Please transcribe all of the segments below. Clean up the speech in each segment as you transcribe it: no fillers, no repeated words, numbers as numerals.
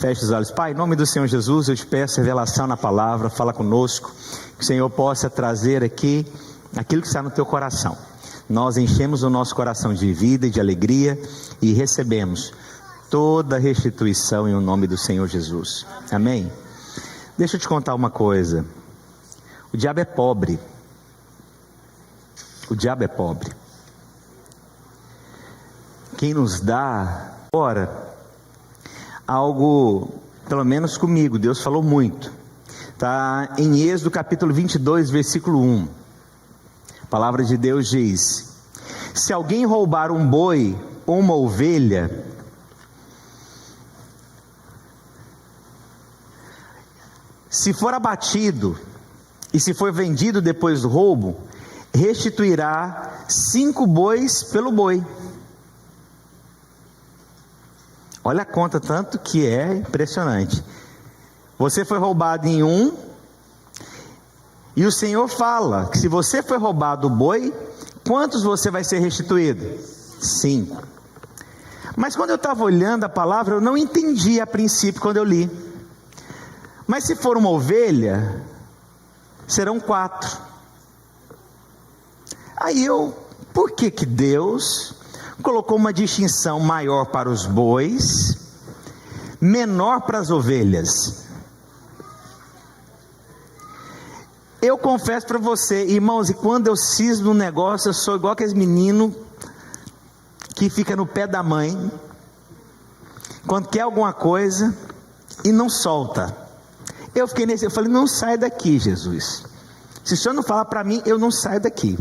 Feche os olhos. Pai, em nome do Senhor Jesus, eu te peço revelação na palavra, fala conosco, que o Senhor possa trazer aqui aquilo que está no teu coração. Nós enchemos o nosso coração de vida e de alegria e recebemos toda a restituição em o nome do Senhor Jesus. Amém? Deixa eu te contar uma coisa. O diabo é pobre. O diabo é pobre. Quem nos dá, ora, algo, pelo menos comigo, Deus falou muito. Está em Êxodo capítulo 22, versículo 1. A palavra de Deus diz: se alguém roubar um boi ou uma ovelha, se for abatido e se for vendido depois do roubo, restituirá 5 bois pelo boi. Olha a conta, tanto que é impressionante. Você foi roubado em um, e o Senhor fala que se você foi roubado o boi, quantos você vai ser restituído? 5. Mas quando eu estava olhando a palavra, eu não entendi a princípio quando eu li. Mas se for uma ovelha, serão 4. Aí por que Deus colocou uma distinção maior para os bois, menor para as ovelhas? Eu confesso para você, irmãos, e quando eu cismo no negócio, eu sou igual aqueles meninos que fica no pé da mãe, quando quer alguma coisa e não solta. Eu falei, não sai daqui, Jesus. Se o Senhor não falar para mim, eu não saio daqui.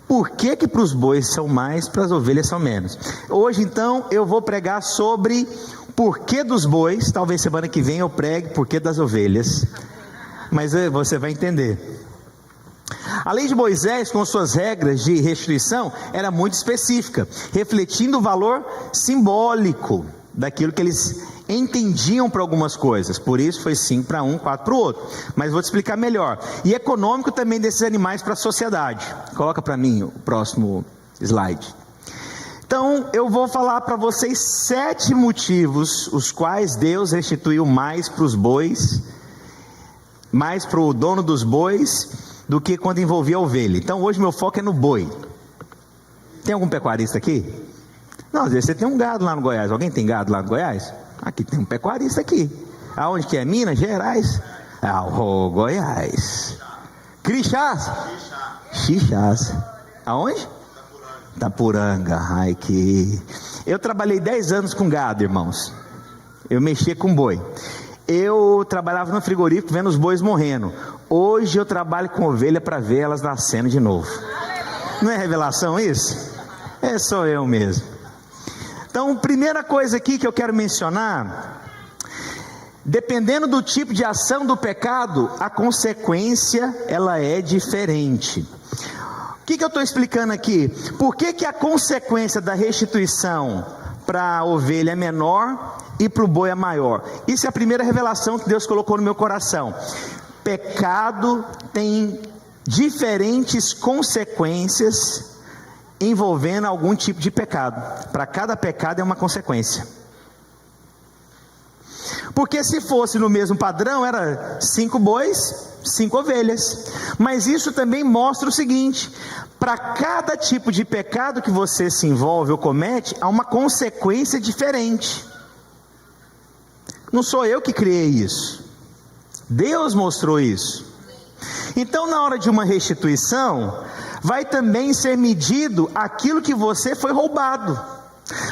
Por que para os bois são mais, para as ovelhas são menos? Hoje então eu vou pregar sobre porquê dos bois. Talvez semana que vem eu pregue porquê das ovelhas, mas você vai entender. A lei de Moisés, com suas regras de restituição, era muito específica, refletindo o valor simbólico daquilo que eles entendiam para algumas coisas. Por isso foi 5 para um, 4 para o outro. Mas vou te explicar melhor. E econômico também desses animais para a sociedade. Coloca para mim o próximo slide. Então eu vou falar para vocês 7 motivos os quais Deus restituiu mais para os bois, mais para o dono dos bois, do que quando envolvia a ovelha. Então hoje meu foco é no boi. Tem algum pecuarista aqui? Não, às vezes você tem um gado lá no Goiás. Alguém tem gado lá no Goiás? Aqui tem um pecuarista aqui. Aonde que é? Minas Gerais? Goiás. Crixás? Xixás. Aonde? Itapuranga. Ai que... Eu trabalhei 10 anos com gado, irmãos. Eu mexia com boi. Eu trabalhava no frigorífico vendo os bois morrendo. Hoje eu trabalho com ovelha para ver elas nascendo de novo. Não é revelação isso? Sou eu mesmo. Então, primeira coisa aqui que eu quero mencionar, dependendo do tipo de ação do pecado, a consequência ela é diferente. O que eu estou explicando aqui? Por que a consequência da restituição para a ovelha é menor e para o boi é maior? Isso é a primeira revelação que Deus colocou no meu coração. Pecado tem diferentes consequências envolvendo algum tipo de pecado. Para cada pecado é uma consequência. Porque se fosse no mesmo padrão, era 5 bois, 5 ovelhas. Mas isso também mostra o seguinte: para cada tipo de pecado que você se envolve ou comete, há uma consequência diferente. Não sou eu que criei isso, Deus mostrou isso. Então na hora de uma restituição, vai também ser medido aquilo que você foi roubado.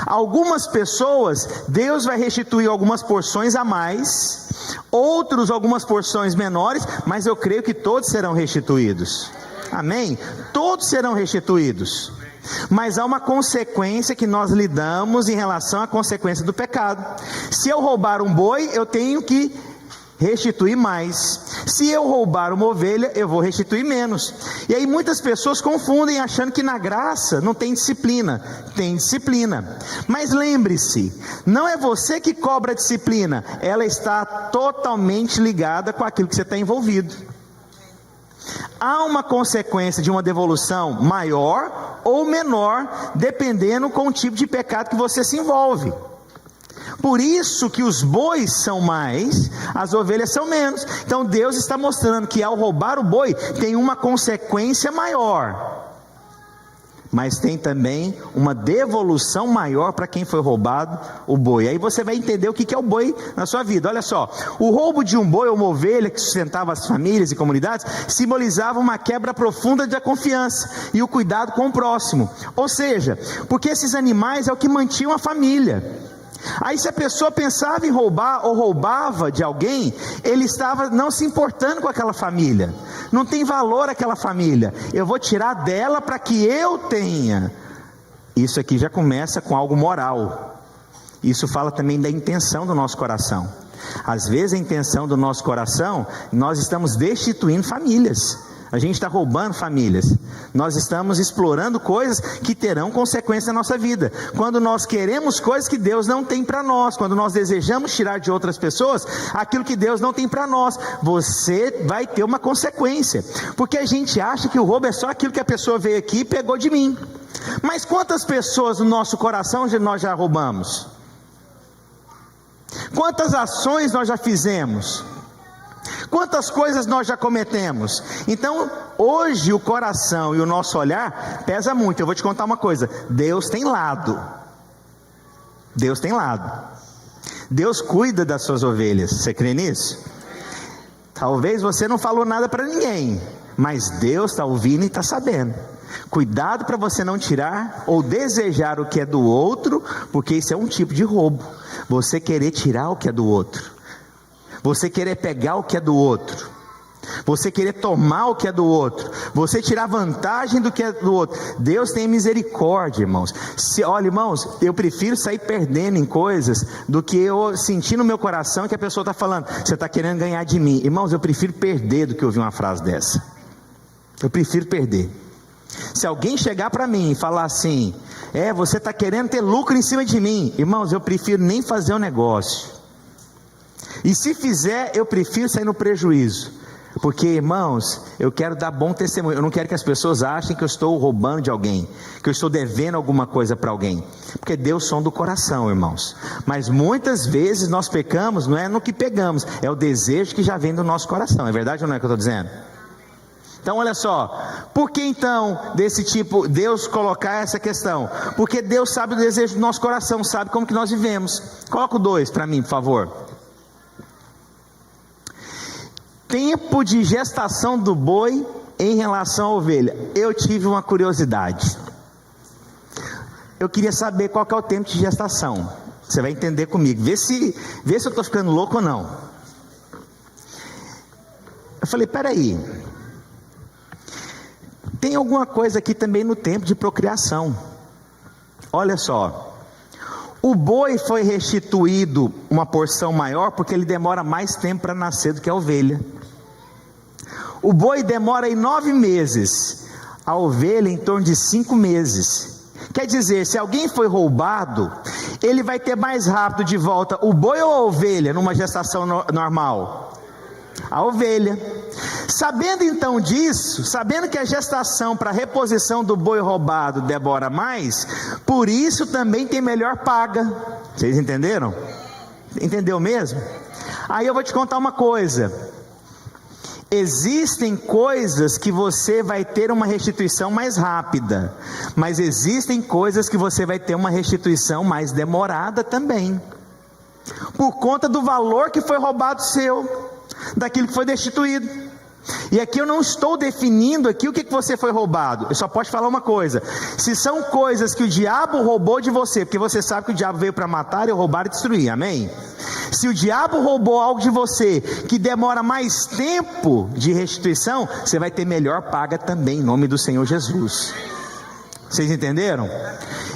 Algumas pessoas, Deus vai restituir algumas porções a mais, outros algumas porções menores, mas eu creio que todos serão restituídos. Amém? Todos serão restituídos. Mas há uma consequência que nós lidamos em relação à consequência do pecado. Se eu roubar um boi, eu tenho que restituir mais. Se eu roubar uma ovelha, eu vou restituir menos. E aí muitas pessoas confundem achando que na graça não tem disciplina. Tem disciplina. Mas lembre-se, não é você que cobra a disciplina, ela está totalmente ligada com aquilo que você está envolvido. Há uma consequência de uma devolução maior ou menor, dependendo com o tipo de pecado que você se envolve. Por isso que os bois são mais, as ovelhas são menos. Então Deus está mostrando que ao roubar o boi tem uma consequência maior, mas tem também uma devolução maior para quem foi roubado o boi. Aí você vai entender o que é o boi na sua vida. Olha só, o roubo de um boi ou uma ovelha que sustentava as famílias e comunidades simbolizava uma quebra profunda da confiança e o cuidado com o próximo. Ou seja, porque esses animais é o que mantinham a família. Aí se a pessoa pensava em roubar ou roubava de alguém, ele estava não se importando com aquela família. Não tem valor aquela família. Eu vou tirar dela para que eu tenha. Isso aqui já começa com algo moral. Isso fala também da intenção do nosso coração. Às vezes a intenção do nosso coração, nós estamos destituindo famílias. A gente está roubando famílias. Nós estamos explorando coisas que terão consequência na nossa vida. Quando nós queremos coisas que Deus não tem para nós, quando nós desejamos tirar de outras pessoas aquilo que Deus não tem para nós, você vai ter uma consequência. Porque a gente acha que o roubo é só aquilo que a pessoa veio aqui e pegou de mim. Mas quantas pessoas no nosso coração nós já roubamos? Quantas ações nós já fizemos? Quantas coisas nós já cometemos? Então, hoje o coração e o nosso olhar pesa muito. Eu vou te contar uma coisa: Deus tem lado. Deus tem lado. Deus cuida das suas ovelhas. Você crê nisso? Talvez você não falou nada para ninguém, mas Deus está ouvindo e está sabendo. Cuidado para você não tirar ou desejar o que é do outro, porque isso é um tipo de roubo. Você querer tirar o que é do outro, você querer pegar o que é do outro, você querer tomar o que é do outro, você tirar vantagem do que é do outro. Deus tem misericórdia, irmãos. Olha, irmãos, eu prefiro sair perdendo em coisas do que eu sentir no meu coração que a pessoa está falando: você está querendo ganhar de mim. Irmãos, eu prefiro perder do que ouvir uma frase dessa. Eu prefiro perder. Se alguém chegar para mim e falar assim: você está querendo ter lucro em cima de mim, irmãos, eu prefiro nem fazer o negócio. E se fizer, eu prefiro sair no prejuízo. Porque, irmãos, eu quero dar bom testemunho. Eu não quero que as pessoas achem que eu estou roubando de alguém, que eu estou devendo alguma coisa para alguém. Porque Deus sonda o coração, irmãos. Mas muitas vezes nós pecamos, não é no que pegamos, é o desejo que já vem do nosso coração. É verdade ou não é que eu estou dizendo? Então olha só, por que então desse tipo, Deus colocar essa questão? Porque Deus sabe o desejo do nosso coração, sabe como que nós vivemos. Coloca o 2 para mim, por favor. Tempo de gestação do boi em relação à ovelha. Eu tive uma curiosidade. Eu queria saber qual que é o tempo de gestação. Você vai entender comigo. Vê se eu estou ficando louco ou não. Eu falei, peraí, tem alguma coisa aqui também no tempo de procriação. Olha só, o boi foi restituído uma porção maior porque ele demora mais tempo para nascer do que a ovelha. O boi demora aí 9 meses, a ovelha em torno de 5 meses. Quer dizer, se alguém foi roubado, ele vai ter mais rápido de volta o boi ou a ovelha numa gestação normal? A ovelha. Sabendo então disso, sabendo que a gestação para reposição do boi roubado demora mais, por isso também tem melhor paga. Vocês entenderam? Entendeu mesmo? Aí eu vou te contar uma coisa. Existem coisas que você vai ter uma restituição mais rápida, mas existem coisas que você vai ter uma restituição mais demorada também, por conta do valor que foi roubado seu, daquilo que foi destituído. E aqui eu não estou definindo aqui o que você foi roubado. Eu só posso falar uma coisa: se são coisas que o diabo roubou de você, porque você sabe que o diabo veio para matar, roubar e destruir, amém? Se o diabo roubou algo de você que demora mais tempo de restituição, você vai ter melhor paga também, em nome do Senhor Jesus. Vocês entenderam?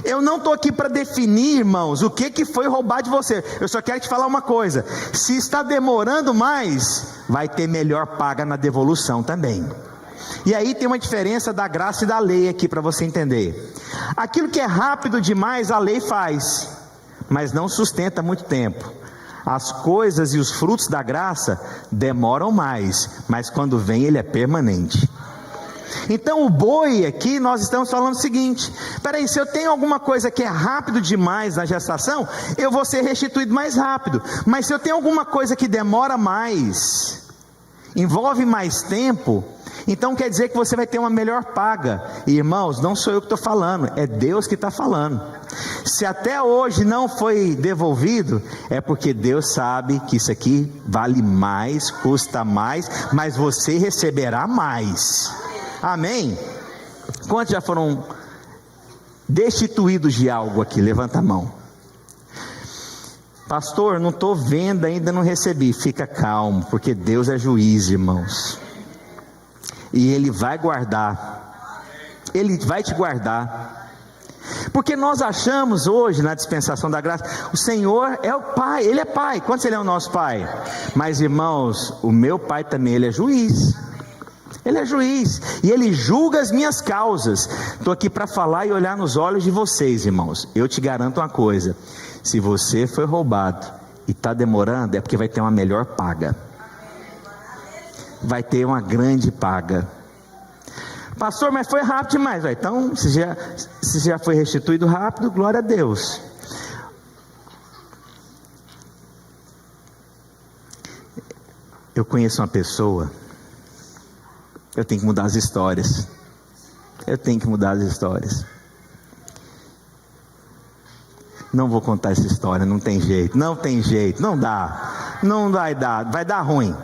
Eu não estou aqui para definir, irmãos, o que foi roubar de você. Eu só quero te falar uma coisa: se está demorando mais, vai ter melhor paga na devolução também. E aí tem uma diferença da graça e da lei aqui para você entender. Aquilo que é rápido demais, a lei faz, mas não sustenta muito tempo. As coisas e os frutos da graça demoram mais, mas quando vem ele é permanente. Então o boi aqui, nós estamos falando o seguinte: peraí, se eu tenho alguma coisa que é rápido demais na gestação, eu vou ser restituído mais rápido. Mas se eu tenho alguma coisa que demora mais, envolve mais tempo, então quer dizer que você vai ter uma melhor paga. E, irmãos, não sou eu que estou falando, é Deus que está falando. Se até hoje não foi devolvido, é porque Deus sabe que isso aqui vale mais, custa mais, mas você receberá mais. Amém? Quantos já foram destituídos de algo aqui? Levanta a mão. Pastor, não estou vendo ainda, não recebi. Fica calmo, porque Deus é juiz, irmãos. E Ele vai guardar. Ele vai te guardar. Porque nós achamos hoje, na dispensação da graça, o Senhor é o Pai, Ele é Pai. Quantos Ele é o nosso Pai? Mas, irmãos, o meu Pai também, Ele é juiz. Ele é juiz, e Ele julga as minhas causas. Estou aqui para falar e olhar nos olhos de vocês, irmãos. Eu te garanto uma coisa: se você foi roubado e está demorando, é porque vai ter uma melhor paga. Vai ter uma grande paga. Pastor, mas foi rápido demais. Então, se já foi restituído rápido, glória a Deus. Eu conheço uma pessoa. Eu tenho que mudar as histórias. Eu tenho que mudar as histórias. Não vou contar essa história, não tem jeito. Não tem jeito, não dá. Não vai dar ruim.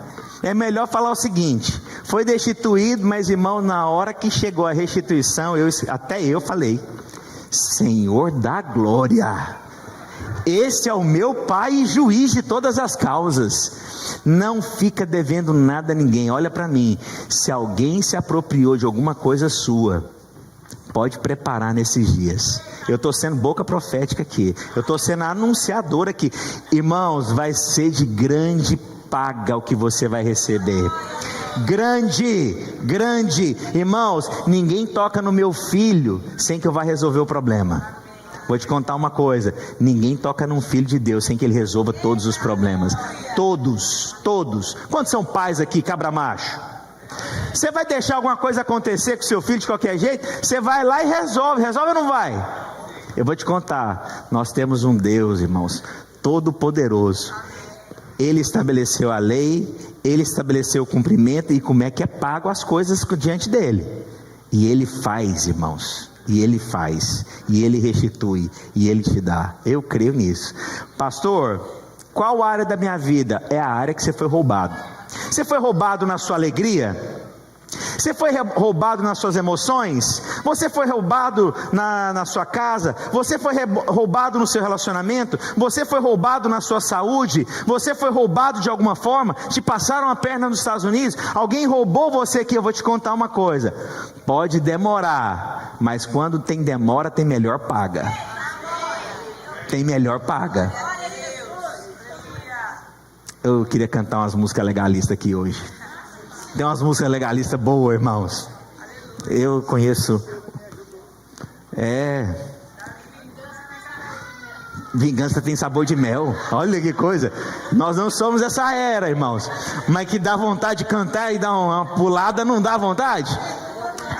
É melhor falar o seguinte: foi destituído, mas, irmão, na hora que chegou a restituição, até eu falei: Senhor da glória, esse é o meu Pai e juiz de todas as causas. Não fica devendo nada a ninguém. Olha para mim, se alguém se apropriou de alguma coisa sua, pode preparar nesses dias. Eu estou sendo boca profética aqui, eu estou sendo anunciador aqui. Irmãos, vai ser de grande paga o que você vai receber. Grande. Irmãos, ninguém toca no meu filho sem que eu vá resolver o problema. Vou te contar uma coisa: ninguém toca num filho de Deus sem que ele resolva todos os problemas. Todos. Quantos são pais aqui, cabra macho? Você vai deixar alguma coisa acontecer com seu filho de qualquer jeito? Você vai lá e resolve ou não vai? Eu vou te contar, nós temos um Deus, irmãos, todo poderoso. Ele estabeleceu a lei, Ele estabeleceu o cumprimento e como é que é pago as coisas diante dele. E Ele faz, irmãos, e Ele faz, e Ele restitui, e Ele te dá. Eu creio nisso. Pastor, qual área da minha vida? É a área que você foi roubado. Você foi roubado na sua alegria? Você foi roubado nas suas emoções? Você foi roubado na sua casa? Você foi roubado no seu relacionamento? Você foi roubado na sua saúde? Você foi roubado de alguma forma? Te passaram a perna nos Estados Unidos? Alguém roubou você aqui? Eu vou te contar uma coisa: pode demorar, mas quando tem demora, tem melhor paga. Tem melhor paga. Eu queria cantar umas músicas legalistas aqui hoje. Tem umas músicas legalistas boas, irmãos. Eu conheço. Vingança tem sabor de mel. Olha que coisa. Nós não somos essa era, irmãos. Mas que dá vontade de cantar e dar uma pulada, não dá vontade?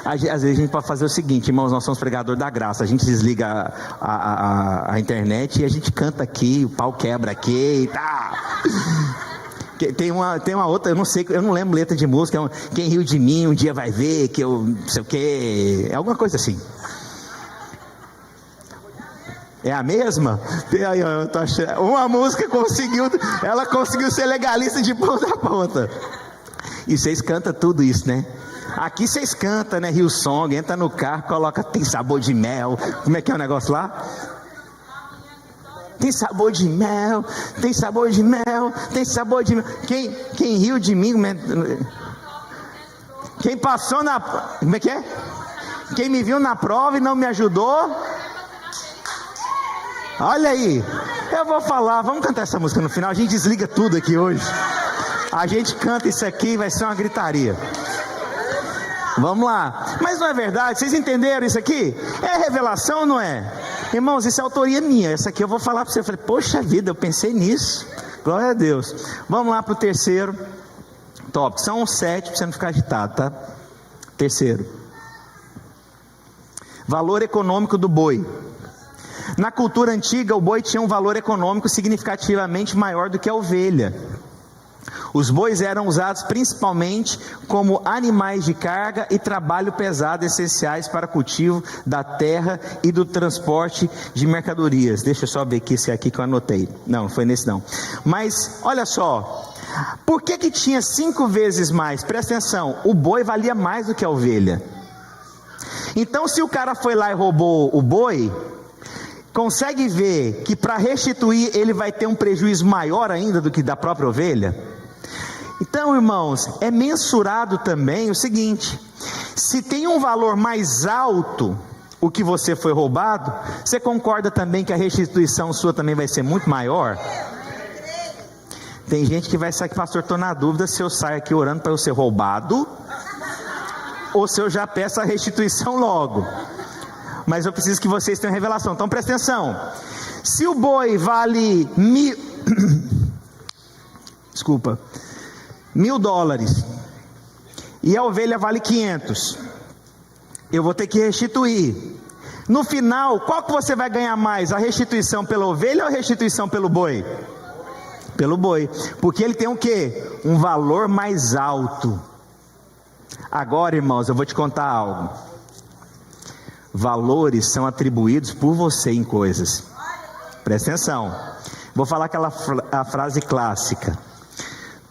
Às vezes a gente pode fazer o seguinte, irmãos: nós somos pregadores da graça. A gente desliga a internet e a gente canta aqui, o pau quebra aqui e tal. Tem uma outra, eu não lembro letra de música. Quem riu de mim um dia vai ver que eu não sei o que. É alguma coisa assim. É a mesma? Uma música ela conseguiu ser legalista de ponta a ponta. E vocês cantam tudo isso, né? Aqui vocês cantam, né? Rio Song, entra no carro, coloca tem sabor de mel. Como é que é o negócio lá? Tem sabor de mel, tem sabor de mel, tem sabor de mel. Quem riu de mim? Quem passou na... Como é que é? Quem me viu na prova e não me ajudou? Olha aí. Eu vou falar, vamos cantar essa música no final. A gente desliga tudo aqui hoje. A gente canta isso aqui, vai ser uma gritaria. Vamos lá. Mas não é verdade? Vocês entenderam isso aqui? É revelação ou não é? Irmãos, isso é autoria minha. Essa aqui eu vou falar para você. Eu falei, poxa vida, eu pensei nisso. Glória a Deus. Vamos lá para o terceiro tópico. São 7 para você não ficar agitado, tá? Terceiro, valor econômico do boi. Na cultura antiga, o boi tinha um valor econômico significativamente maior do que a ovelha. Os bois eram usados principalmente como animais de carga e trabalho pesado essenciais para o cultivo da terra e do transporte de mercadorias. Deixa eu só ver aqui se é aqui que eu anotei. Não foi nesse não. Mas olha só, por que tinha 5 vezes mais? Presta atenção, o boi valia mais do que a ovelha. Então, se o cara foi lá e roubou o boi, consegue ver que para restituir ele vai ter um prejuízo maior ainda do que da própria ovelha? Então, irmãos, é mensurado também o seguinte: se tem um valor mais alto o que você foi roubado, você concorda também que a restituição sua também vai ser muito maior? Tem gente que vai sair, pastor, estou na dúvida se eu saio aqui orando para eu ser roubado ou se eu já peço a restituição logo. Mas eu preciso que vocês tenham revelação. Então presta atenção: se o boi vale $1.000 e a ovelha vale 500, eu vou ter que restituir. No final, qual que você vai ganhar mais? A restituição pela ovelha ou a restituição pelo boi? Pelo boi, porque ele tem o quê? Um valor mais alto. Agora, irmãos, eu vou te contar algo. Valores são atribuídos por você em coisas. Presta atenção. Vou falar a frase clássica: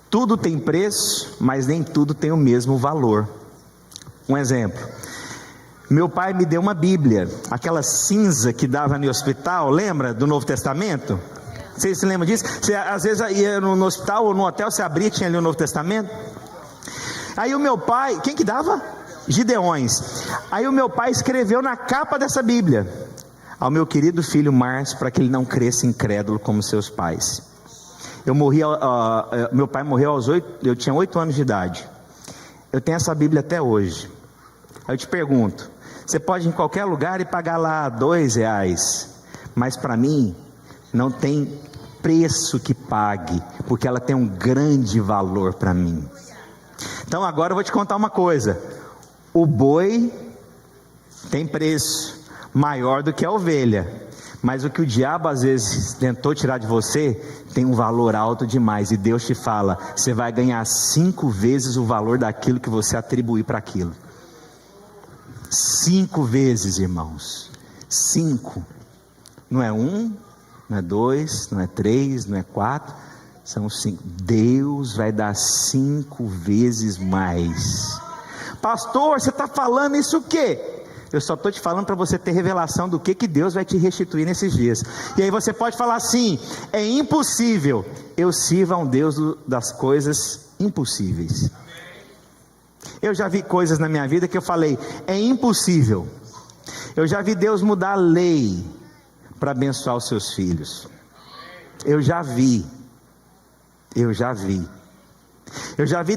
tudo tem preço, mas nem tudo tem o mesmo valor. Um exemplo: meu pai me deu uma Bíblia, aquela cinza que dava no hospital, lembra do Novo Testamento? Vocês se lembram disso? Você às vezes ia no hospital ou no hotel, você abria, tinha ali o Novo Testamento. Aí o meu pai, quem que dava? Gideões. Aí o meu pai escreveu na capa dessa Bíblia: ao meu querido filho Márcio, para que ele não cresça incrédulo como seus pais. Meu pai morreu aos 8, eu tinha 8 anos de idade. Eu tenho essa Bíblia até hoje. Aí eu te pergunto, você pode ir em qualquer lugar e pagar lá R$2, mas para mim não tem preço que pague, porque ela tem um grande valor para mim. Então agora eu vou te contar uma coisa: o boi tem preço maior do que a ovelha, mas o que o diabo às vezes tentou tirar de você tem um valor alto demais, e Deus te fala: você vai ganhar 5 vezes o valor daquilo que você atribuir para aquilo. 5 vezes, irmãos. 5. Não é 1, não é 2, não é 3, não é 4, são 5. Deus vai dar 5 vezes mais. Pastor, você está falando isso o quê? Eu só estou te falando para você ter revelação do que Deus vai te restituir nesses dias. E aí você pode falar assim: é impossível. Eu sirvo a um Deus das coisas impossíveis. Eu já vi coisas na minha vida que eu falei: é impossível. Eu já vi Deus mudar a lei para abençoar os seus filhos. Eu já vi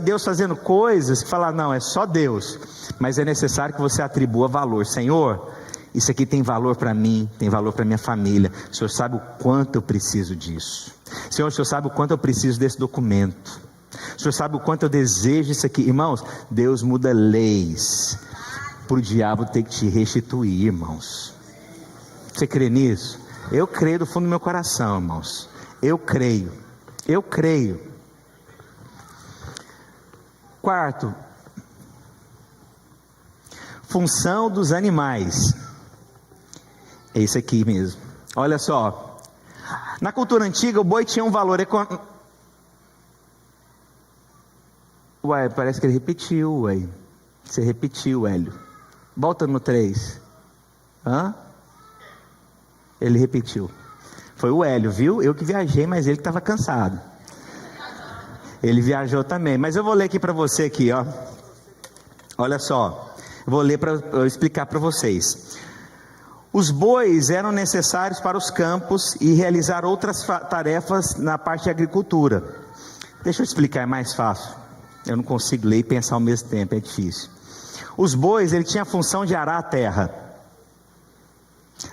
Deus fazendo coisas que falar: não, é só Deus, mas é necessário que você atribua valor. Senhor, isso aqui tem valor para mim, tem valor para minha família. O Senhor sabe o quanto eu preciso disso. Senhor, o Senhor sabe o quanto eu preciso desse documento. O Senhor sabe o quanto eu desejo isso aqui. Irmãos, Deus muda leis para o diabo ter que te restituir, irmãos. Você crê nisso? Eu creio do fundo do meu coração, irmãos. Eu creio. Quarto, função dos animais. É isso aqui mesmo. Olha só. Na cultura antiga, o boi tinha um valor econômico. Ué, parece que ele repetiu, ué. Você repetiu, Hélio. Volta no 3. Ele repetiu. Foi o Hélio, viu? Eu que viajei, mas ele que estava cansado. Ele viajou também. Mas eu vou ler aqui para você aqui, ó. Olha só. Eu vou ler para eu explicar para vocês. Os bois eram necessários para os campos e realizar outras tarefas na parte de agricultura. Deixa eu explicar, é mais fácil. Eu não consigo ler e pensar ao mesmo tempo, é difícil. Os bois, ele tinha a função de arar a terra.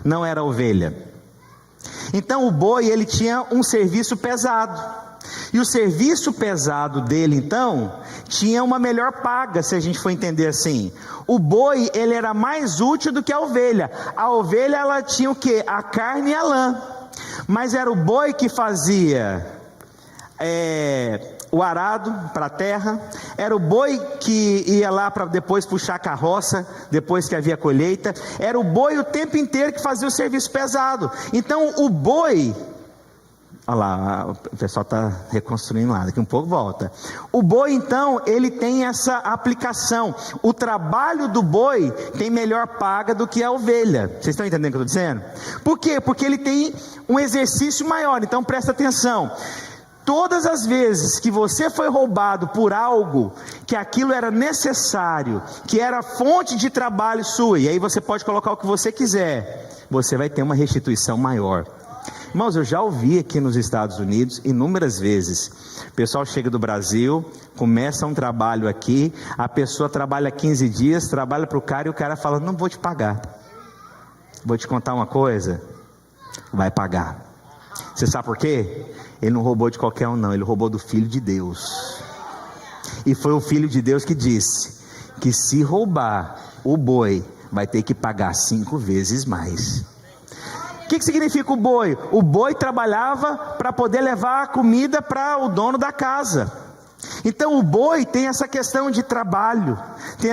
Não era ovelha. Então o boi, ele tinha um serviço pesado. E o serviço pesado dele, então, tinha uma melhor paga, se a gente for entender assim. O boi, ele era mais útil do que a ovelha. A ovelha, ela tinha o quê? A carne e a lã. Mas era o boi que fazia o arado para a terra. Era o boi que ia lá para depois puxar a carroça, depois que havia colheita. Era o boi o tempo inteiro que fazia o serviço pesado. Então, o boi... Olha lá, o pessoal está reconstruindo lá, daqui um pouco volta. O boi, então, ele tem essa aplicação. O trabalho do boi tem melhor paga do que a ovelha. Vocês estão entendendo o que eu estou dizendo? Por quê? Porque ele tem um exercício maior. Então presta atenção. Todas as vezes que você foi roubado por algo, que aquilo era necessário, que era fonte de trabalho sua, e aí você pode colocar o que você quiser, você vai ter uma restituição maior. Irmãos, eu já ouvi aqui nos Estados Unidos inúmeras vezes, o pessoal chega do Brasil, começa um trabalho aqui, a pessoa trabalha 15 dias, trabalha para o cara e o cara fala, não vou te pagar, vou te contar uma coisa, vai pagar. Você sabe por quê? Ele não roubou de qualquer um não, ele roubou do Filho de Deus, e foi o Filho de Deus que disse, que se roubar o boi, vai ter que pagar 5 vezes mais. O que significa o boi? O boi trabalhava para poder levar a comida para o dono da casa. Então o boi tem essa questão de trabalho, tem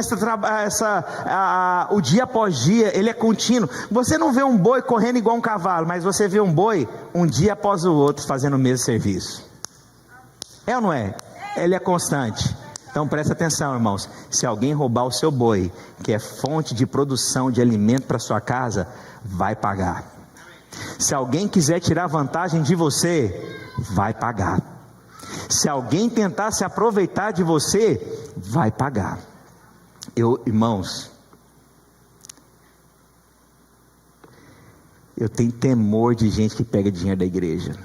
o dia após dia, ele é contínuo. Você não vê um boi correndo igual um cavalo, mas você vê um boi um dia após o outro fazendo o mesmo serviço. É ou não é? Ele é constante. Então presta atenção, irmãos, se alguém roubar o seu boi, que é fonte de produção de alimento para sua casa, vai pagar. Se alguém quiser tirar vantagem de você, vai pagar. Se alguém tentar se aproveitar de você, vai pagar. Irmãos, eu tenho temor de gente que pega dinheiro da igreja.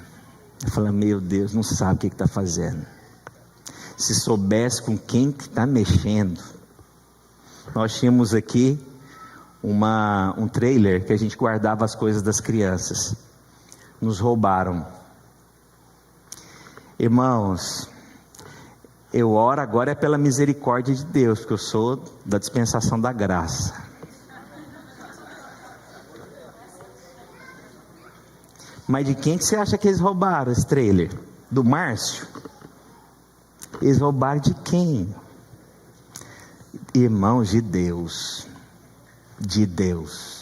Eu falo, meu Deus, não sabe o que está fazendo. Se soubesse com quem que está mexendo. Nós tínhamos aqui um trailer que a gente guardava as coisas das crianças. Nos roubaram. Irmãos, eu oro agora pela misericórdia de Deus, porque eu sou da dispensação da graça. Mas de quem que você acha que eles roubaram esse trailer? Do Márcio? Eles roubaram de quem? Irmãos, de Deus. De Deus.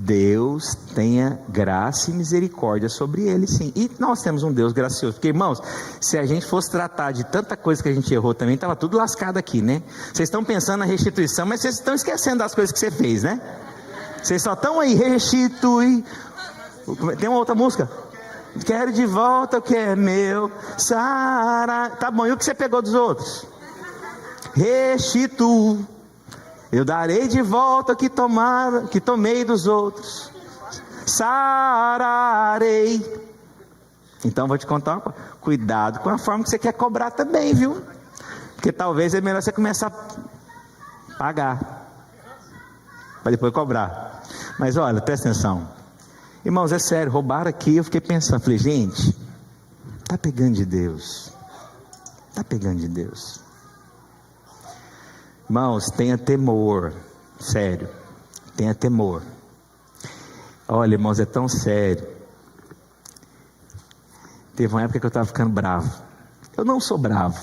Deus tenha graça e misericórdia sobre ele, sim. E nós temos um Deus gracioso. Porque, irmãos, se a gente fosse tratar de tanta coisa que a gente errou também, estava tudo lascado aqui, né? Vocês estão pensando na restituição, mas vocês estão esquecendo das coisas que você fez, né? Vocês só estão aí, restitui. Tem uma outra música? Quero de volta o que é meu. Sara. Tá bom, e o que você pegou dos outros? Restitui. Eu darei de volta o que tomei dos outros. Sararei. Então vou te contar uma coisa. Cuidado com a forma que você quer cobrar também, viu? Porque talvez é melhor você começar a pagar para depois cobrar. Mas olha, presta atenção. Irmãos, é sério, roubaram aqui. Eu fiquei pensando, falei, gente, tá pegando de Deus. Tá pegando de Deus. Irmãos, tenha temor, sério, tenha temor. Olha, irmãos, é tão sério. Teve uma época que eu estava ficando bravo. Eu não sou bravo,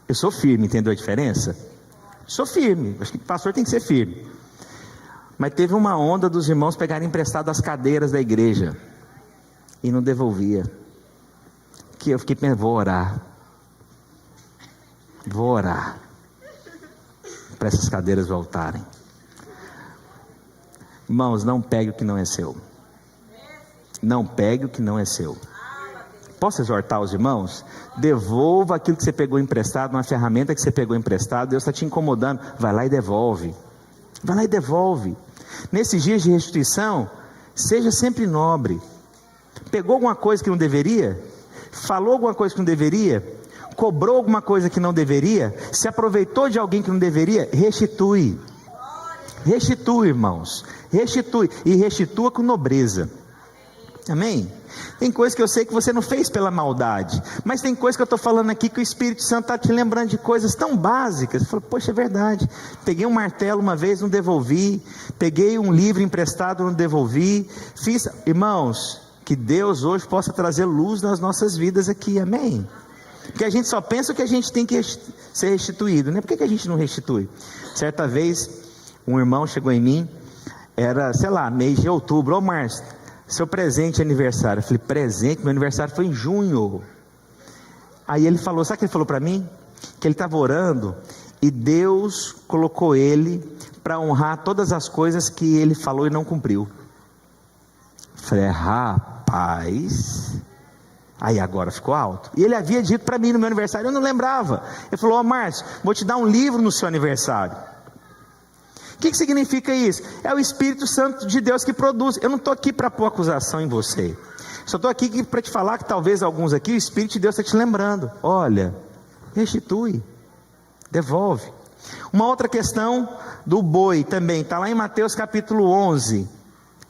eu sou firme, entendeu a diferença? Sou firme, acho que o pastor tem que ser firme. Mas teve uma onda dos irmãos pegarem emprestado as cadeiras da igreja e não devolvia. Que eu fiquei pensando, vou orar para essas cadeiras voltarem. Irmãos, não pegue o que não é seu. Não pegue o que não é seu. Posso exortar os irmãos? Devolva aquilo que você pegou emprestado, uma ferramenta que você pegou emprestado. Deus está te incomodando, vai lá e devolve. Vai lá e devolve. Nesses dias de restituição, seja sempre nobre. Pegou alguma coisa que não deveria? Falou alguma coisa que não deveria? Cobrou alguma coisa que não deveria, se aproveitou de alguém que não deveria, restitui. Restitui, irmãos. Restitui. E restitua com nobreza. Amém? Tem coisa que eu sei que você não fez pela maldade, mas tem coisa que eu estou falando aqui que o Espírito Santo está te lembrando de coisas tão básicas. Você fala, poxa, é verdade. Peguei um martelo uma vez, não devolvi. Peguei um livro emprestado, não devolvi. Fiz, irmãos, que Deus hoje possa trazer luz nas nossas vidas aqui, amém? Porque a gente só pensa que a gente tem que ser restituído, né? Por que a gente não restitui? Certa vez, um irmão chegou em mim, era, sei lá, mês de outubro. Ô Márcio, seu presente de aniversário. Eu falei, presente? Meu aniversário foi em junho. Aí ele falou, sabe o que ele falou para mim? Que ele estava orando e Deus colocou ele para honrar todas as coisas que ele falou e não cumpriu. Eu falei, rapaz. Aí agora ficou alto. E ele havia dito para mim no meu aniversário, eu não lembrava. Ele falou, Márcio, vou te dar um livro no seu aniversário. O que significa isso? É o Espírito Santo de Deus que produz. Eu não estou aqui para pôr acusação em você. Só estou aqui para te falar que talvez alguns aqui, o Espírito de Deus está te lembrando. Olha, restitui, devolve. Uma outra questão do boi também, está lá em Mateus capítulo 11.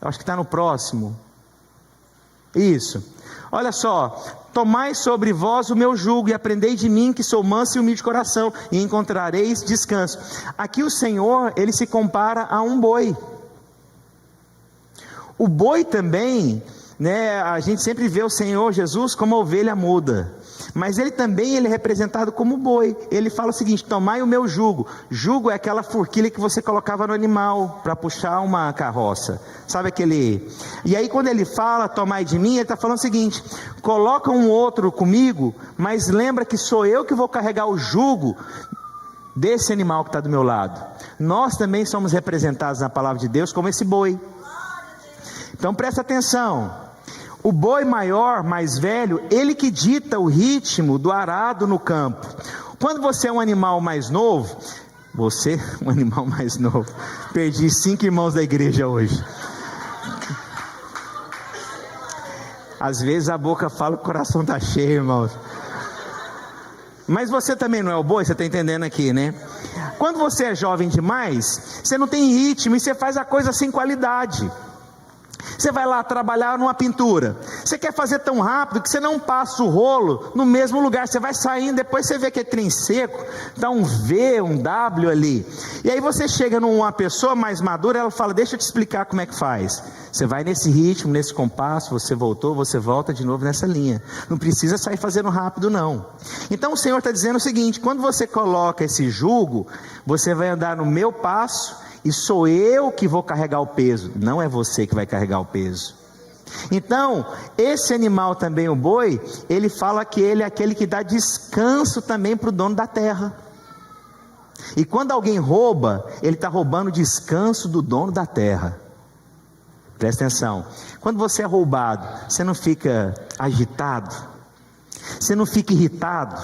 Eu acho que está no próximo. Isso. Olha só, tomai sobre vós o meu jugo e aprendei de mim que sou manso e humilde de coração e encontrareis descanso. Aqui o Senhor, ele se compara a um boi. O boi também, né, a gente sempre vê o Senhor Jesus como a ovelha muda, mas ele também é representado como boi. Ele fala o seguinte, tomai o meu jugo. Jugo é aquela forquilha que você colocava no animal para puxar uma carroça, sabe aquele? E aí quando ele fala tomai de mim, ele está falando o seguinte, coloca um outro comigo, mas lembra que sou eu que vou carregar o jugo desse animal que está do meu lado. Nós também somos representados na palavra de Deus como esse boi. Então presta atenção. O boi maior, mais velho, ele que dita o ritmo do arado no campo. Quando você é um animal mais novo, perdi 5 irmãos da igreja hoje. Às vezes a boca fala, o coração está cheio, irmãos. Mas você também não é o boi, você está entendendo aqui, né? Quando você é jovem demais, você não tem ritmo e você faz a coisa sem qualidade. Você vai lá trabalhar numa pintura, você quer fazer tão rápido que você não passa o rolo no mesmo lugar, você vai saindo, depois você vê que é trem seco, dá um V, um W ali, e aí você chega numa pessoa mais madura, ela fala, deixa eu te explicar como é que faz. Você vai nesse ritmo, nesse compasso, você voltou, você volta de novo nessa linha, não precisa sair fazendo rápido não. Então o Senhor está dizendo o seguinte, quando você coloca esse jugo, você vai andar no meu passo, e sou eu que vou carregar o peso, não é você que vai carregar o peso. Então, esse animal também, o boi, ele fala que ele é aquele que dá descanso também para o dono da terra. E quando alguém rouba, ele está roubando o descanso do dono da terra. Presta atenção, quando você é roubado, você não fica agitado, você não fica irritado,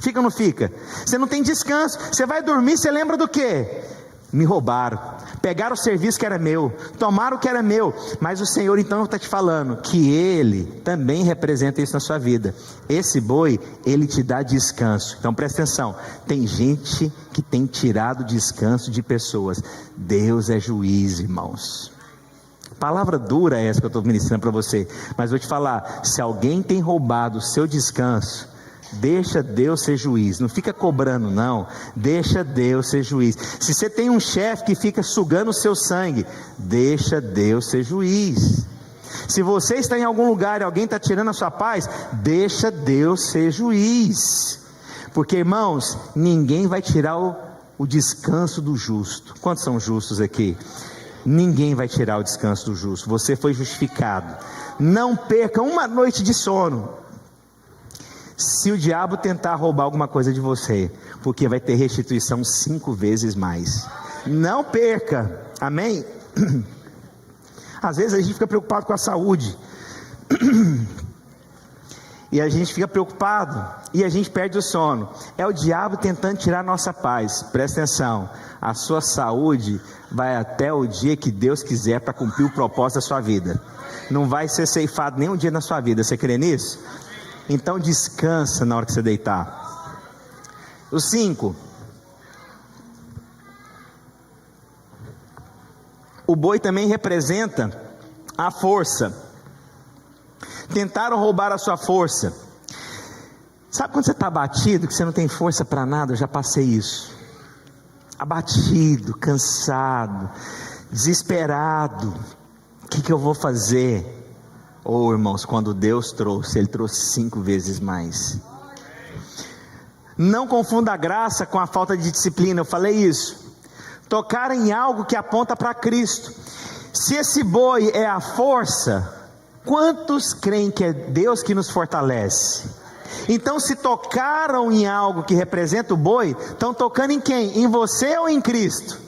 fica ou não fica? Você não tem descanso, você vai dormir, você lembra do quê? Me roubaram, pegaram o serviço que era meu, tomaram o que era meu, mas o Senhor então está te falando que Ele também representa isso na sua vida. Esse boi, Ele te dá descanso. Então presta atenção, tem gente que tem tirado descanso de pessoas. Deus é juiz, irmãos. Palavra dura é essa que eu estou ministrando para você, mas vou te falar, se alguém tem roubado o seu descanso, deixa Deus ser juiz, não fica cobrando não, deixa Deus ser juiz. Se você tem um chefe que fica sugando o seu sangue, deixa Deus ser juiz. Se você está em algum lugar e alguém está tirando a sua paz, deixa Deus ser juiz. Porque irmãos, ninguém vai tirar o descanso do justo. Quantos são justos aqui? Ninguém vai tirar o descanso do justo, você foi justificado. Não perca uma noite de sono se o diabo tentar roubar alguma coisa de você, porque vai ter restituição 5 vezes mais. Não perca, amém? Às vezes a gente fica preocupado com a saúde e a gente fica preocupado e a gente perde o sono. É o diabo tentando tirar a nossa paz. Presta atenção, a sua saúde vai até o dia que Deus quiser para cumprir o propósito da sua vida. Não vai ser ceifado nenhum dia na sua vida, você crê nisso? Então descansa na hora que você deitar. O 5, o boi também representa a força. Tentaram roubar a sua força. Sabe quando você está abatido, que você não tem força para nada? Eu já passei isso. Abatido, cansado, desesperado. O que eu vou fazer? Irmãos, quando Deus trouxe, Ele trouxe 5 vezes mais. Não confunda a graça com a falta de disciplina, eu falei isso. Tocar em algo que aponta para Cristo. Se esse boi é a força, quantos creem que é Deus que nos fortalece? Então, se tocaram em algo que representa o boi, estão tocando em quem? Em você ou em Cristo?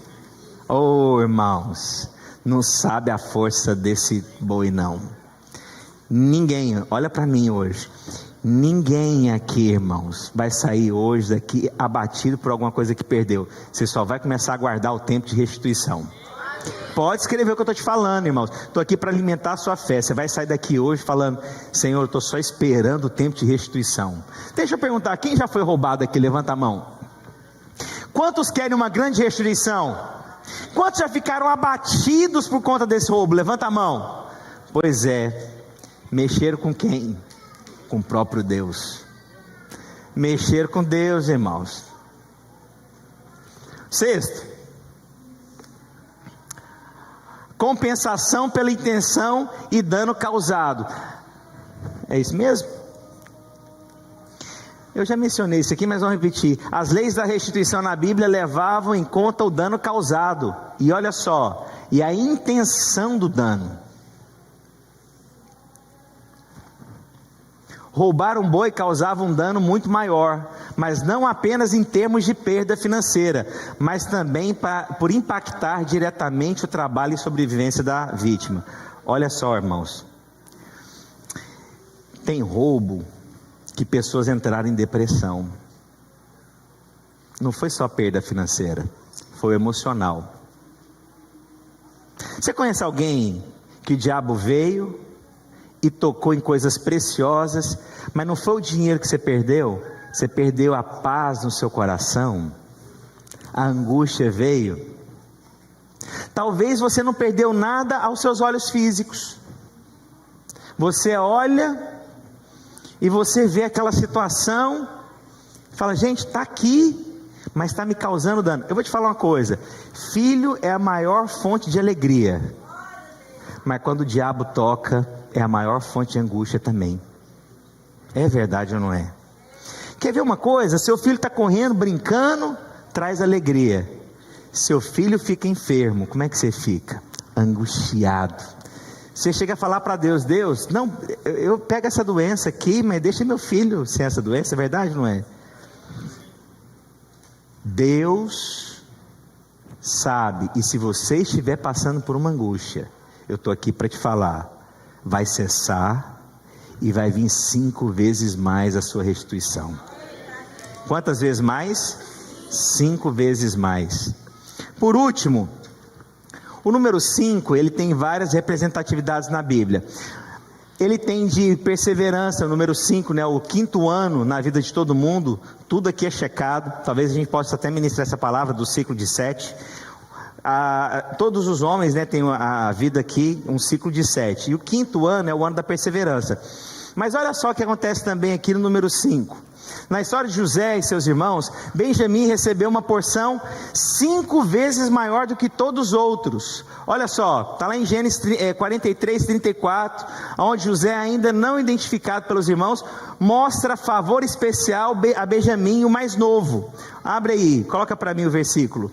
Irmãos, não sabe a força desse boi não. Ninguém, olha para mim hoje, ninguém aqui, irmãos, vai sair hoje daqui abatido por alguma coisa que perdeu. Você só vai começar a guardar o tempo de restituição. Pode escrever o que eu estou te falando, irmãos. Estou aqui para alimentar a sua fé. Você vai sair daqui hoje falando: Senhor, eu estou só esperando o tempo de restituição. Deixa eu perguntar, quem já foi roubado aqui? Levanta a mão. Quantos querem uma grande restituição? Quantos já ficaram abatidos por conta desse roubo? Levanta a mão. Pois é, mexeram com quem? Com o próprio Deus. Mexer com Deus, irmãos. Sexto, compensação pela intenção e dano causado. É isso mesmo? Eu já mencionei isso aqui, mas vamos repetir. As leis da restituição na Bíblia levavam em conta o dano causado. E olha só, e a intenção do dano. Roubar um boi causava um dano muito maior, mas não apenas em termos de perda financeira, mas também por impactar diretamente o trabalho e sobrevivência da vítima. Olha só, irmãos, tem roubo que pessoas entraram em depressão. Não foi só perda financeira, foi emocional. Você conhece alguém que o diabo veio e tocou em coisas preciosas, mas não foi o dinheiro que você perdeu a paz no seu coração, a angústia veio. Talvez você não perdeu nada aos seus olhos físicos, você olha e você vê aquela situação, fala: gente, está aqui, mas está me causando dano. Eu vou te falar uma coisa: filho é a maior fonte de alegria, mas quando o diabo toca, é a maior fonte de angústia também. É verdade ou não é? Quer ver uma coisa? Seu filho está correndo, brincando, traz alegria. Seu filho fica enfermo, como é que você fica? Angustiado. Você chega a falar para Deus: Deus, não, eu pego essa doença aqui, mas deixa meu filho sem essa doença. É verdade ou não é? Deus sabe, e se você estiver passando por uma angústia, eu estou aqui para te falar: vai cessar e vai vir 5 vezes mais a sua restituição. Quantas vezes mais? 5 vezes mais. Por último, o número 5, ele tem várias representatividades na Bíblia. Ele tem de perseverança, o número 5, né, o 5º ano na vida de todo mundo. Tudo aqui é checado. Talvez a gente possa até ministrar essa palavra do ciclo de 7. Todos os homens, né, têm a vida aqui, um ciclo de 7, e o 5º ano é o ano da perseverança. Mas olha só o que acontece também aqui no número 5. Na história de José e seus irmãos, Benjamim recebeu uma porção 5 vezes maior do que todos os outros. Olha só, está lá em Gênesis 43, 34, onde José, ainda não identificado pelos irmãos, mostra favor especial a Benjamim, o mais novo. Abre aí, coloca para mim o versículo.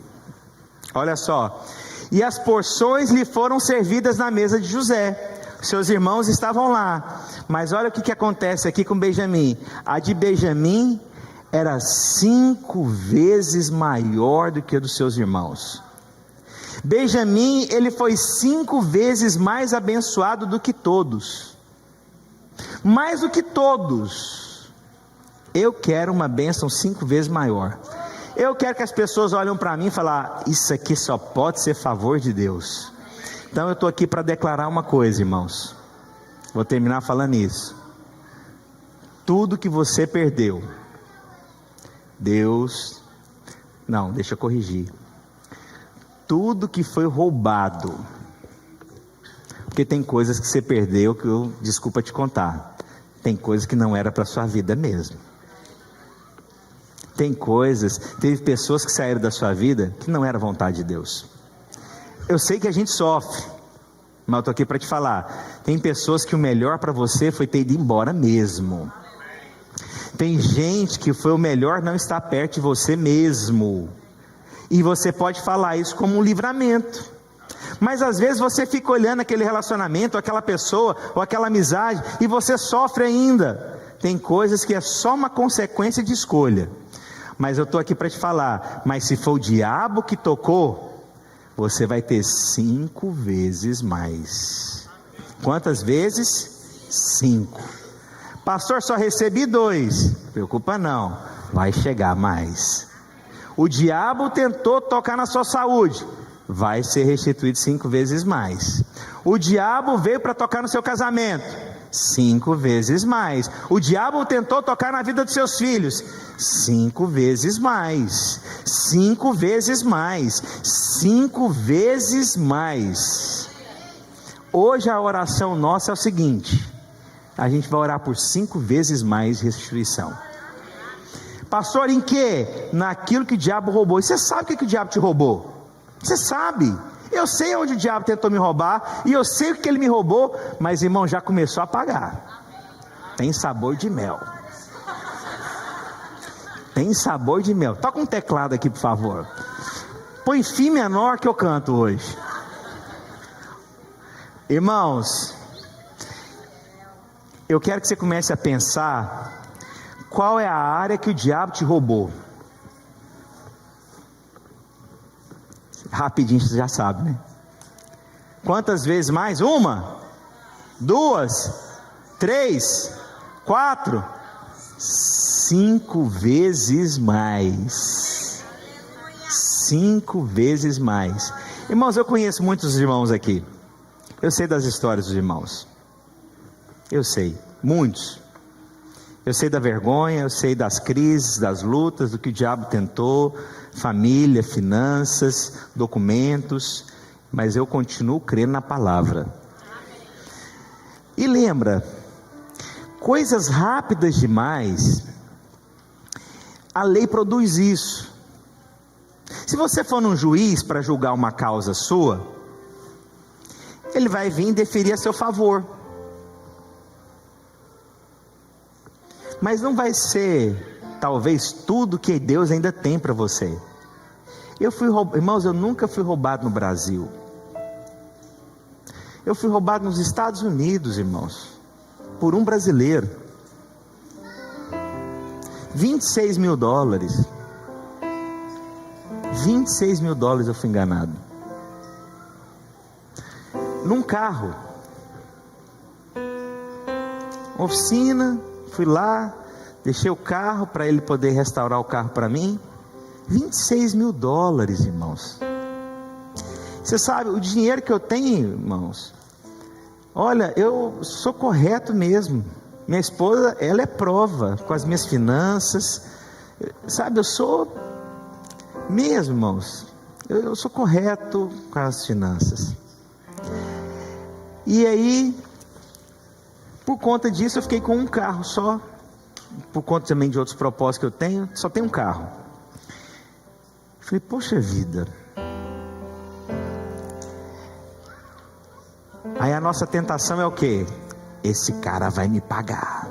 Olha só: e as porções lhe foram servidas na mesa de José. Seus irmãos estavam lá, mas olha o que acontece aqui com Benjamim. A de Benjamim era 5 vezes maior do que a dos seus irmãos. Benjamim, ele foi 5 vezes mais abençoado do que todos, mais do que todos. Eu quero uma bênção 5 vezes maior. Eu quero que as pessoas olhem para mim e falem: isso aqui só pode ser favor de Deus. Então eu estou aqui para declarar uma coisa, irmãos. Vou terminar falando isso. Tudo que você perdeu, Deus... Não, deixa eu corrigir. Tudo que foi roubado, porque tem coisas que você perdeu que eu, desculpa te contar. tem coisas que não era para sua vida mesmo. Teve pessoas que saíram da sua vida que não era vontade de Deus. Eu sei que a gente sofre, mas eu estou aqui para te falar, tem pessoas que o melhor para você foi ter ido embora mesmo. Tem gente que foi o melhor não estar perto de você mesmo, e você pode falar isso como um livramento, mas às vezes você fica olhando aquele relacionamento, aquela pessoa, ou aquela amizade, e você sofre ainda. Tem coisas que é só uma consequência de escolha, mas eu estou aqui para te falar, mas se for o diabo que tocou, você vai ter 5 vezes mais. Quantas vezes? 5. Pastor, só recebi 2. Preocupa não, vai chegar mais. O diabo tentou tocar na sua saúde, vai ser restituído 5 vezes mais. O diabo veio para tocar no seu casamento, 5 vezes mais. O diabo tentou tocar na vida dos seus filhos, 5 vezes mais. 5 vezes mais. 5 vezes mais. Hoje a oração nossa é o seguinte: a gente vai orar por 5 vezes mais restituição. Pastor, em que? Naquilo que o diabo roubou. E você sabe o que o diabo te roubou? Você sabe. Eu sei onde o diabo tentou me roubar, e eu sei o que ele me roubou, mas irmão, já começou a pagar. Tem sabor de mel. Tem sabor de mel. Toca um teclado aqui, por favor. Põe Fim menor que eu canto hoje. Irmãos, eu quero que você comece a pensar qual é a área que o diabo te roubou. Rapidinho você já sabe, né? Quantas vezes mais? 1, 2, 3, 4, 5 vezes mais. 5 vezes mais. Irmãos, eu conheço muitos irmãos aqui. Eu sei das histórias dos irmãos. Eu sei, muitos. Eu sei da vergonha, eu sei das crises, das lutas, do que o diabo tentou, família, finanças, documentos, mas eu continuo crendo na palavra. E lembra, coisas rápidas demais, a lei produz isso. Se você for num juiz para julgar uma causa sua, ele vai vir deferir a seu favor. Mas não vai ser, talvez, tudo que Deus ainda tem para você. Irmãos, eu nunca fui roubado no Brasil. Eu fui roubado nos Estados Unidos, irmãos, por um brasileiro. $26 mil. $26 mil eu fui enganado. Num carro. Oficina. Fui lá, deixei o carro para ele poder restaurar o carro para mim. $26 mil, irmãos. Você sabe, o dinheiro que eu tenho, irmãos, olha, eu sou correto mesmo. Minha esposa, ela é prova com as minhas finanças. Sabe, eu sou mesmo, irmãos. Eu sou correto com as finanças. E aí, por conta disso, eu fiquei com um carro só. Por conta também de outros propósitos que eu tenho, só tenho um carro. Falei, poxa vida. Aí a nossa tentação é o quê? Esse cara vai me pagar.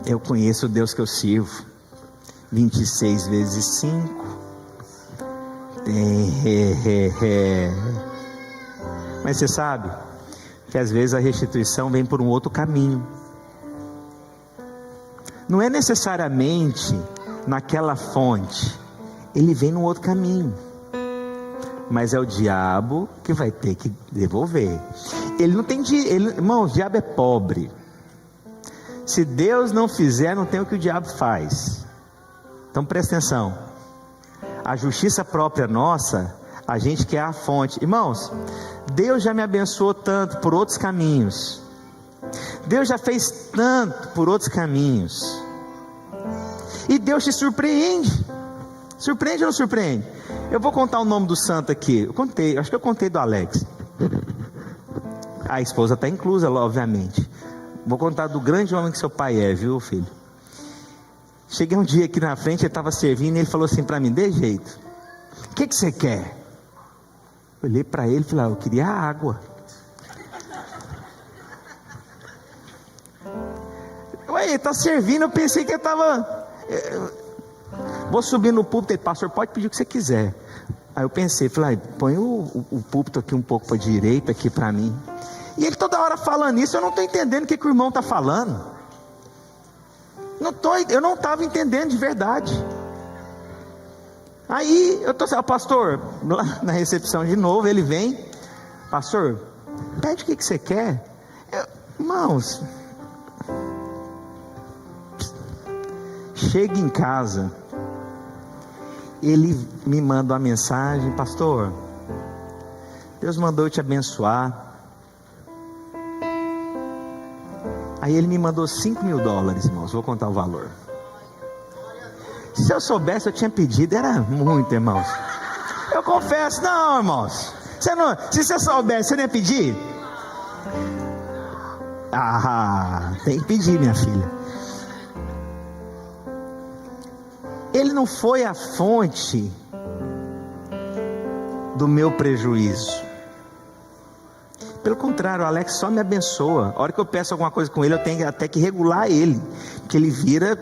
Eu conheço o Deus que eu sirvo. 26 vezes 5. Mas você sabe que às vezes a restituição vem por um outro caminho. Não é necessariamente naquela fonte, ele vem num outro caminho, mas é o diabo que vai ter que devolver. Ele não tem dinheiro, irmão, o diabo é pobre. Se Deus não fizer, não tem o que o diabo faz. Então presta atenção, a justiça própria nossa, a gente quer a fonte. Irmãos, Deus já me abençoou tanto por outros caminhos. Deus já fez tanto por outros caminhos. E Deus te surpreende. Surpreende ou não surpreende? Eu vou contar o nome do santo aqui. Eu contei, acho que eu contei do Alex. A esposa está inclusa, obviamente. Vou contar do grande homem que seu pai é, viu, filho? Cheguei um dia aqui na frente, ele estava servindo e ele falou assim para mim, de jeito: o que você quer? Eu olhei para ele e falei: eu queria água. Ué, ele está servindo, eu pensei que ele estava... Vou subir no púlpito, ele: pastor, pode pedir o que você quiser. Aí eu pensei, falei: põe o púlpito aqui um pouco para a direita, aqui para mim. E ele toda hora falando isso, eu não estou entendendo o que o irmão está falando. Eu não estava entendendo de verdade. Aí eu estou assim, pastor, lá na recepção de novo, ele vem: pastor, pede o que você quer. Irmãos, chega em casa, ele me manda uma mensagem: pastor, Deus mandou eu te abençoar. Aí ele me mandou $5.000, irmãos. Vou contar o valor. Se eu soubesse, eu tinha pedido. Era muito, irmãos. Eu confesso, não, irmãos. Se você soubesse, você não ia pedir? Tem que pedir, minha filha. Ele não foi a fonte do meu prejuízo. Pelo contrário, o Alex só me abençoa. A hora que eu peço alguma coisa com ele, eu tenho até que regular ele, porque ele vira,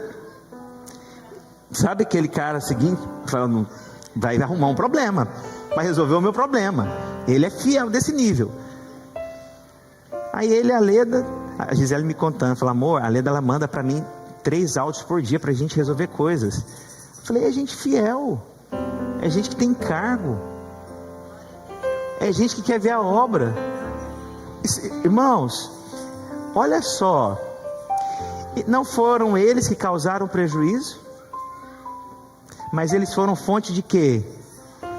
sabe aquele cara seguinte, falando, vai arrumar um problema, vai resolver o meu problema. Ele é fiel desse nível. Aí ele, a Leda, a Gisele me contando, falou: amor, a Leda, ela manda para mim 3 áudios por dia pra gente resolver coisas. Eu falei: é gente fiel, é gente que tem cargo, é gente que quer ver a obra. Irmãos, olha só, não foram eles que causaram prejuízo, mas eles foram fonte de quê?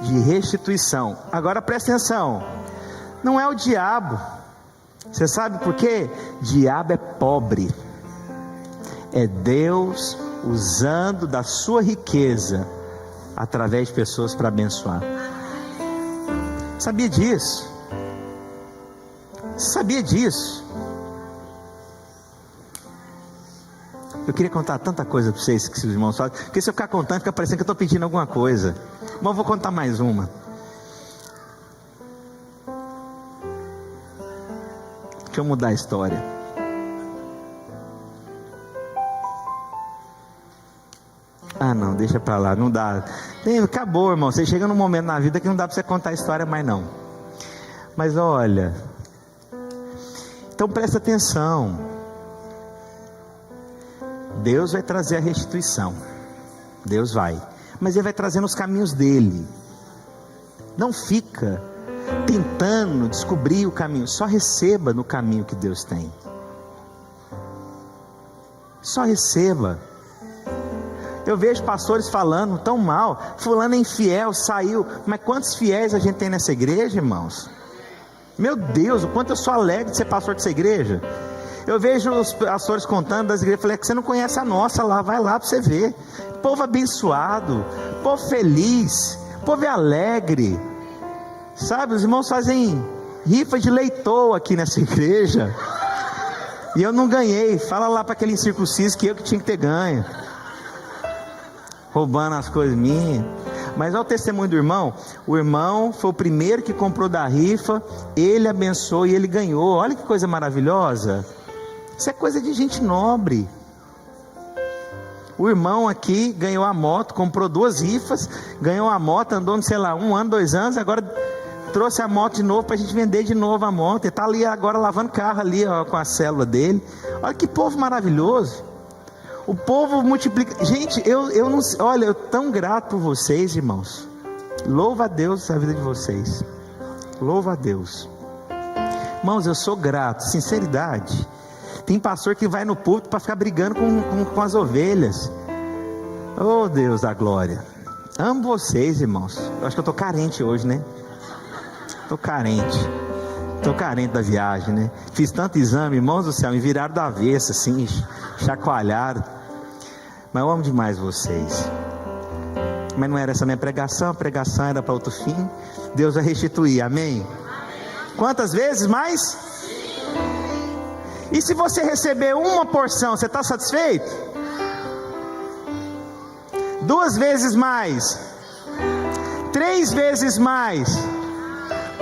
De restituição. Agora presta atenção, não é o diabo. Você sabe por quê? Diabo é pobre. É Deus usando da sua riqueza através de pessoas para abençoar. Sabia disso? Sabia disso? Eu queria contar tanta coisa para vocês que os irmãos falam, porque se eu ficar contando, fica parecendo que eu estou pedindo alguma coisa. Mas eu vou contar mais uma. Deixa eu mudar a história. Não, deixa para lá, não dá. Acabou, irmão. Você chega num momento na vida que não dá para você contar a história mais não. Mas olha, então presta atenção. Deus vai trazer a restituição. Deus vai. Mas Ele vai trazer nos caminhos dEle. Não fica tentando descobrir o caminho. Só receba no caminho que Deus tem. Só receba. Eu vejo pastores falando tão mal: fulano é infiel, saiu. Mas quantos fiéis a gente tem nessa igreja, irmãos? Meu Deus, o quanto eu sou alegre de ser pastor dessa igreja. Eu vejo os pastores contando das igrejas, falei: é que você não conhece a nossa lá, vai lá para você ver. Povo abençoado, povo feliz, povo é alegre. Sabe, os irmãos fazem rifa de leitoa aqui nessa igreja. E eu não ganhei. Fala lá para aquele incircunciso que eu que tinha que ter ganho. Roubando as coisas minhas. Mas olha o testemunho do irmão. O irmão foi o primeiro que comprou da rifa. Ele abençoou e ele ganhou. Olha que coisa maravilhosa. Isso é coisa de gente nobre. O irmão aqui ganhou a moto, comprou 2 rifas, ganhou a moto, andou, sei lá, 1 ano, 2 anos, agora trouxe a moto de novo para a gente vender de novo a moto. Ele está ali agora lavando carro ali, ó, com a célula dele. Olha que povo maravilhoso. O povo multiplica. Gente, eu não, olha, eu tão grato por vocês, irmãos. Louva a Deus a vida de vocês. Louva a Deus. Irmãos, eu sou grato, sinceridade. Tem pastor que vai no púlpito para ficar brigando com as ovelhas. Oh, Deus da glória. Amo vocês, irmãos. Eu acho que eu estou carente hoje, né? Estou carente da viagem, né? Fiz tanto exame, irmãos do céu, me viraram da avesso, assim, chacoalharam. Mas eu amo demais vocês. Mas não era essa minha pregação, a pregação era para outro fim. Deus vai restituir, amém? Quantas vezes mais? E se você receber uma porção, você está satisfeito? 2 vezes mais, 3 vezes mais,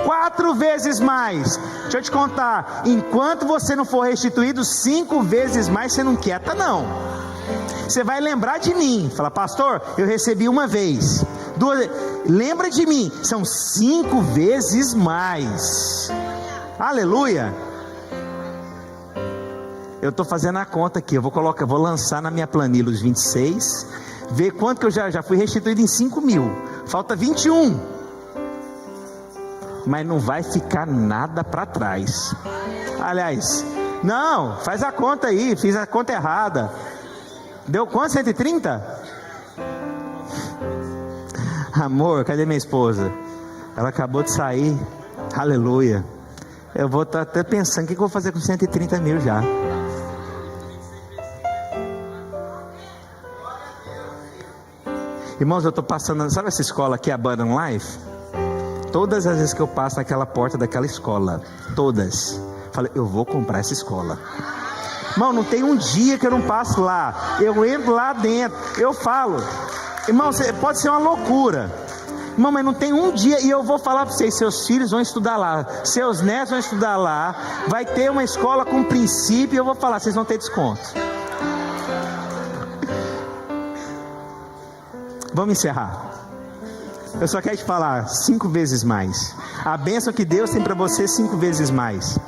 4 vezes mais. Deixa eu te contar, enquanto você não for restituído 5 vezes mais, você não quieta não. Você vai lembrar de mim. Fala, pastor, eu recebi uma vez, 2, lembra de mim, são 5 vezes mais. Aleluia. Eu estou fazendo a conta aqui, eu vou lançar na minha planilha os 26, ver quanto que eu já fui restituído em 5 mil, falta 21, mas não vai ficar nada para trás. Aliás, não, faz a conta aí, fiz a conta errada, deu quanto? 130? Amor, cadê minha esposa? Ela acabou de sair, aleluia. Eu vou estar até pensando, o que eu vou fazer com 130 mil já? Irmãos, eu estou passando, sabe essa escola aqui, a Abundant Life? Todas as vezes que eu passo naquela porta daquela escola, todas, falei, eu vou comprar essa escola. Irmão, não tem um dia que eu não passo lá, eu entro lá dentro, eu falo, irmão, pode ser uma loucura, irmão, mas não tem um dia, e eu vou falar para vocês, seus filhos vão estudar lá, seus netos vão estudar lá, vai ter uma escola com princípio, e eu vou falar, vocês vão ter desconto. Vamos encerrar. Eu só quero te falar 5 vezes mais. A bênção que Deus tem para você 5 vezes mais.